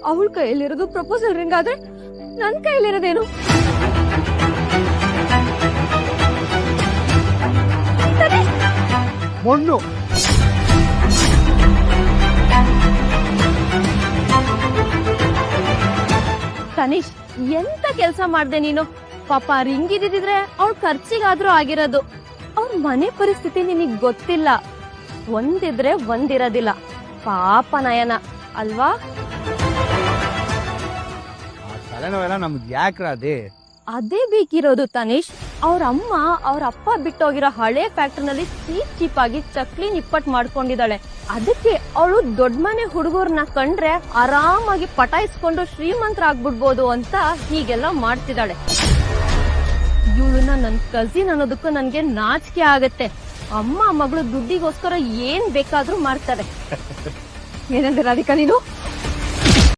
ಅವಳ ಕೈಯಲ್ಲಿರೋದು proposal ring ಆದ್ರೆ ನನ್ ಕೈಯಲ್ಲಿರೋದೇನು? ಮಣ್ಣು ತನಿಷ್, ಎಂತ ಕೆಲ್ಸ ಮಾಡ್ದೆ ನೀನು? ಪಾಪ ರಿಂಗ್ ಇದ್ದಿದ್ರೆ ಅವಳ ಖರ್ಚಿಗಾದ್ರೂ ಆಗಿರೋದು. ಅವ್ರ ಮನೆ ಪರಿಸ್ಥಿತಿ ನಿನಗ್ ಗೊತ್ತಿಲ್ಲ. ಒಂದಿದ್ರೆ ಒಂದಿರೋದಿಲ್ಲ. ಪಾಪ ನಯನ ಅಲ್ವಾ? ತಲೆನೋವೆಲ್ಲ ನಮ್ದು ಯಾಕ್ರಾದೆ? ಅದೇ ಬೇಕಿರೋದು ತನಿಷ್. ಅವ್ರ ಅಮ್ಮ ಅವ್ರ ಅಪ್ಪ ಬಿಟ್ಟೋಗಿರೋ ಹಳೆ ಫ್ಯಾಕ್ಟ್ರಿನಲ್ಲಿ ಚೀಪ್ ಆಗಿ ಚಕ್ಲಿ ನಿಪ್ಪಟ್ ಮಾಡ್ಕೊಂಡಿದ್ದಾಳೆ. ಅದಕ್ಕೆ ಅವಳು ದೊಡ್ಡ ಮನೆ ಹುಡುಗರ್ನ ಕಂಡ್ರೆ ಆರಾಮಾಗಿ ಪಟಾಯಿಸ್ಕೊಂಡು ಶ್ರೀಮಂತರಾಗ್ಬಿಡ್ಬೋದು ಅಂತ ಹೀಗೆಲ್ಲ ಮಾಡ್ತಿದ್ದಾಳೆ. ಇವಳನ್ನ ನನ್ ಕಸಿನ್ ಅನ್ನೋದಕ್ಕೂ ನನ್ಗೆ ನಾಚಿಕೆ ಆಗತ್ತೆ. ಅಮ್ಮ ಮಗಳು ದುಡ್ಡಿಗೋಸ್ಕರ ಏನ್ ಬೇಕಾದ್ರೂ ಮಾಡ್ತಾರೆ. ಏನಂದ್ರೆ ರಾಧಿಕಾ ನೀನು?